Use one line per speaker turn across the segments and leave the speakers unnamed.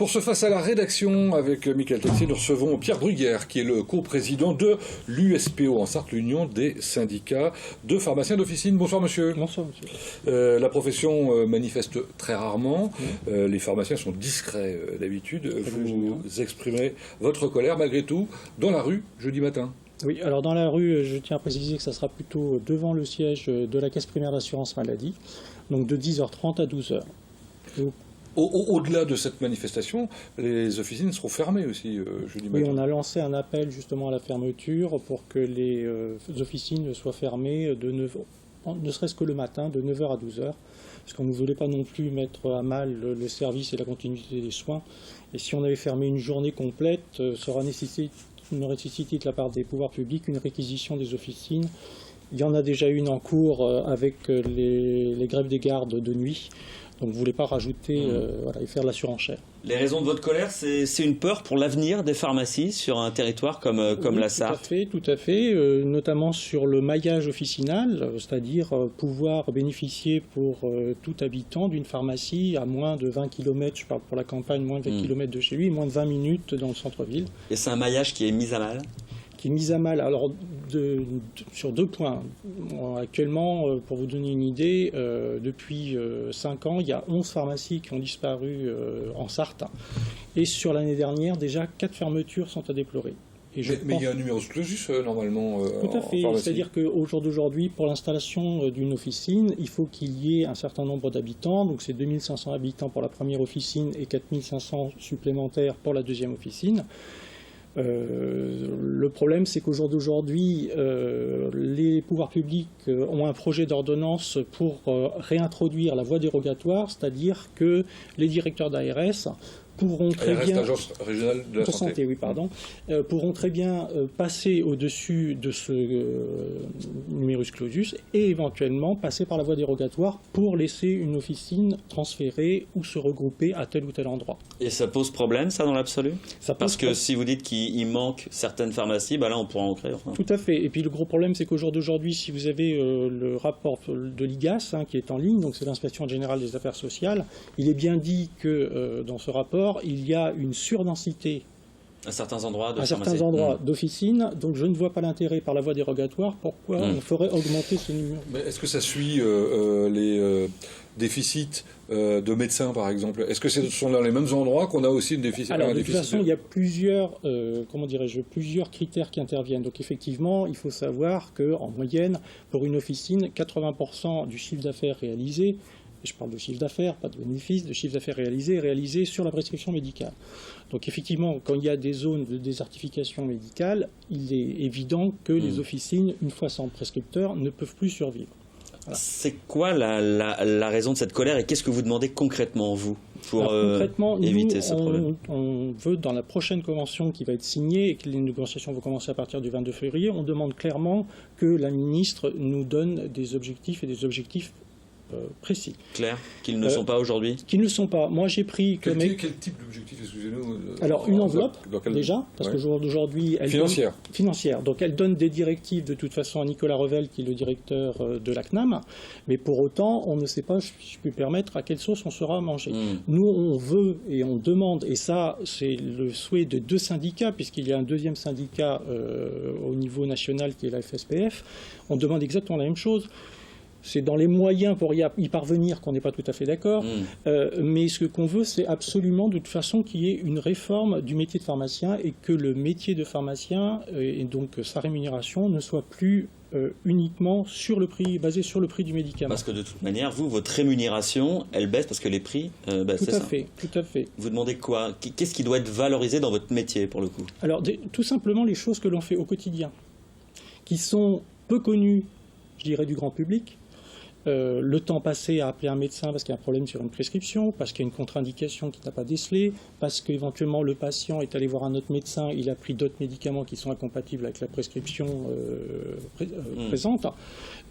Pour ce Face à la rédaction, avec Michael Texier, nous recevons Pierre Bruguière, qui est le co-président de l'USPO en Sarthe, l'Union des syndicats de pharmaciens d'officine. Bonsoir monsieur.
Bonsoir monsieur.
La profession manifeste très rarement. Les pharmaciens sont discrets d'habitude. Vous exprimez votre colère malgré tout dans la rue jeudi matin.
Oui, alors dans la rue, je tiens à préciser que ça sera plutôt devant le siège de la Caisse primaire d'assurance maladie, donc de 10h30 à 12h.
Au-delà de cette manifestation, les officines seront fermées aussi jeudi matin.
Oui, on a lancé un appel justement à la fermeture pour que les officines soient fermées ne serait-ce que le matin, de 9h à 12h, parce qu'on ne voulait pas non plus mettre à mal le service et la continuité des soins. Et si on avait fermé une journée complète, ça aurait nécessité de la part des pouvoirs publics une réquisition des officines. Il y en a déjà une en cours avec les grèves des gardes de nuit. Donc vous ne voulez pas rajouter et faire la surenchère.
Les raisons de votre colère, c'est une peur pour l'avenir des pharmacies sur un territoire comme la Sarthe.
Tout à fait, notamment sur le maillage officinal, c'est-à-dire pouvoir bénéficier pour tout habitant d'une pharmacie à moins de 20 km, je parle pour la campagne, moins de 20 km de chez lui, moins de 20 minutes dans le centre-ville.
Et c'est un maillage qui est mis à mal ?
Qui est mise à mal alors, sur deux points. Actuellement, pour vous donner une idée, depuis 5 ans, il y a 11 pharmacies qui ont disparu en Sarthe. Et sur l'année dernière, déjà 4 fermetures sont à déplorer.
Mais il y a un numerus clausus normalement
Tout à fait, c'est-à-dire qu'au jour d'aujourd'hui, pour l'installation d'une officine, il faut qu'il y ait un certain nombre d'habitants, donc c'est 2500 habitants pour la première officine et 4500 supplémentaires pour la deuxième officine. Le problème, c'est qu'au jour d'aujourd'hui, les pouvoirs publics ont un projet d'ordonnance pour réintroduire la voie dérogatoire, c'est-à-dire que les directeurs d'ARS pourront très bien,
Agence régionale de la santé.
Oui, pardon, pourront très bien passer au-dessus de ce numerus clausus et éventuellement passer par la voie dérogatoire pour laisser une officine transférer ou se regrouper à tel ou tel endroit.
Et ça pose problème, ça, dans l'absolu ? Parce que si vous dites qu'il manque certaines pharmacies, là, on pourra en créer. Enfin.
Tout à fait. Et puis le gros problème, c'est qu'au jour d'aujourd'hui, si vous avez le rapport de l'IGAS, qui est en ligne, donc c'est l'Inspection générale des affaires sociales, il est bien dit que dans ce rapport, il y a une surdensité
à certains endroits
d'officines, donc je ne vois pas l'intérêt par la voie dérogatoire pourquoi on ferait augmenter ce numéro.
Mais est-ce que ça suit les déficits de médecins, par exemple? Est-ce que ce sont dans les mêmes endroits qu'on a aussi une déficit?
Alors, de toute façon, il y a plusieurs critères qui interviennent. Donc, effectivement, il faut savoir qu'en moyenne, pour une officine, 80% du chiffre d'affaires réalisé, je parle de chiffre d'affaires, pas de bénéfice, de chiffre d'affaires réalisé sur la prescription médicale. Donc effectivement, quand il y a des zones de désertification médicale, il est évident que les officines, une fois sans prescripteur, ne peuvent plus survivre.
Voilà. C'est quoi la raison de cette colère et qu'est-ce que vous demandez concrètement, vous, pour éviter ce problème?
On veut, dans la prochaine convention qui va être signée et que les négociations vont commencer à partir du 22 février, on demande clairement que la ministre nous donne des objectifs précis.
Clair, qu'ils ne sont pas aujourd'hui.
Qu'ils ne sont pas. Moi, j'ai pris...
Quel type d'objectif, excusez-nous?
Alors, une enveloppe, déjà, parce qu'aujourd'hui... Financière. Donc, elle donne des directives, de toute façon, à Nicolas Revel, qui est le directeur de la CNAM, mais pour autant, on ne sait pas, si je puis permettre, à quelle sauce on sera mangé. Nous, on veut et on demande, et ça, c'est le souhait de 2 syndicats, puisqu'il y a un deuxième syndicat au niveau national, qui est la FSPF, on demande exactement la même chose. C'est dans les moyens pour y parvenir qu'on n'est pas tout à fait d'accord. Mais ce qu'on veut, c'est absolument, de toute façon, qu'il y ait une réforme du métier de pharmacien et que le métier de pharmacien, et donc sa rémunération, ne soit plus uniquement basé sur le prix du médicament.
Parce que de toute manière, votre rémunération, elle baisse parce que les prix baissent, c'est ça ?
Tout à fait.
Vous demandez quoi? Qu'est-ce qui doit être valorisé dans votre métier, pour le coup?
Alors, tout simplement les choses que l'on fait au quotidien, qui sont peu connues, je dirais, du grand public. Le temps passé à appeler un médecin parce qu'il y a un problème sur une prescription, parce qu'il y a une contre-indication qu'il n'a pas décelée, parce qu'éventuellement le patient est allé voir un autre médecin, il a pris d'autres médicaments qui sont incompatibles avec la prescription présente.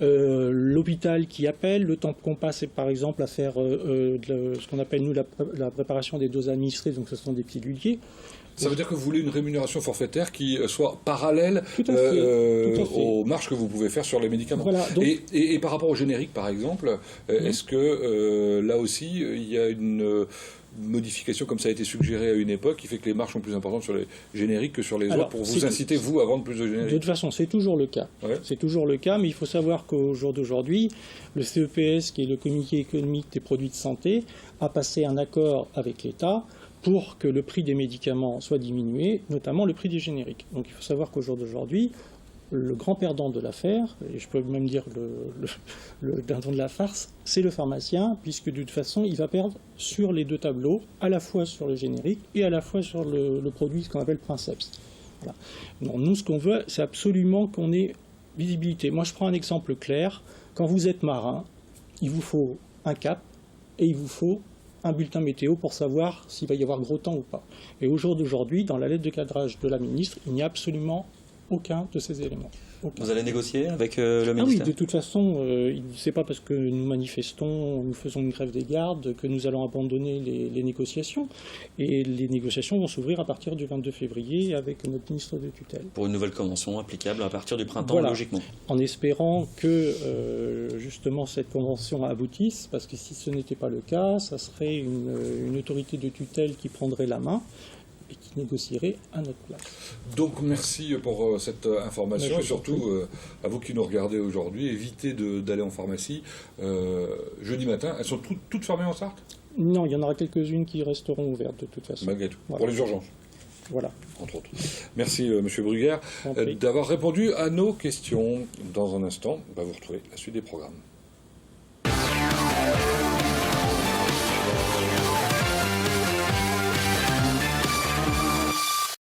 L'hôpital qui appelle, le temps qu'on passe par exemple à faire ce qu'on appelle nous la préparation des doses administrées, donc ce sont des piluliers.
Ça veut dire que vous voulez une rémunération forfaitaire qui soit parallèle aux marges que vous pouvez faire sur les médicaments.
Voilà, donc...
et par rapport au générique, par exemple, est-ce que là aussi, il y a une modification, comme ça a été suggéré à une époque, qui fait que les marges sont plus importantes sur les génériques que sur les autres, pour vous inciter, vous, à vendre plus de génériques?
De toute façon, c'est toujours le cas. Ouais. C'est toujours le cas, mais il faut savoir qu'au jour d'aujourd'hui, le CEPS, qui est le Comité économique des produits de santé, a passé un accord avec l'État pour que le prix des médicaments soit diminué, notamment le prix des génériques. Donc il faut savoir qu'au jour d'aujourd'hui, le grand perdant de l'affaire, et je peux même dire le dindon de la farce, c'est le pharmacien, puisque de toute façon, il va perdre sur les deux tableaux, à la fois sur le générique et à la fois sur le produit, ce qu'on appelle Princeps. Voilà. Donc, nous, ce qu'on veut, c'est absolument qu'on ait visibilité. Moi, je prends un exemple clair. Quand vous êtes marin, il vous faut un cap et il vous faut un bulletin météo pour savoir s'il va y avoir gros temps ou pas. Et au jour d'aujourd'hui, dans la lettre de cadrage de la ministre, il n'y a absolument aucun de ces éléments. Aucun.
Vous allez négocier avec le ministère?
Ah oui, de toute façon, ce n'est pas parce que nous manifestons, nous faisons une grève des gardes que nous allons abandonner les négociations. Et les négociations vont s'ouvrir à partir du 22 février avec notre ministre de tutelle.
Pour une nouvelle convention applicable à partir du printemps,
voilà.
Logiquement.
En espérant que justement cette convention aboutisse, parce que si ce n'était pas le cas, ça serait une autorité de tutelle qui prendrait la main et qui négocierait à notre place.
Donc merci pour cette information et surtout à vous qui nous regardez aujourd'hui, évitez d'aller en pharmacie jeudi matin. Elles sont toutes fermées en Sarthe?
Non, il y en aura quelques-unes qui resteront ouvertes de toute façon.
Malgré tout,
voilà.
Pour les urgences.
Voilà.
Entre autres. Merci Monsieur Bruguière d'avoir répondu à nos questions. Dans un instant, on va vous retrouver la suite des programmes.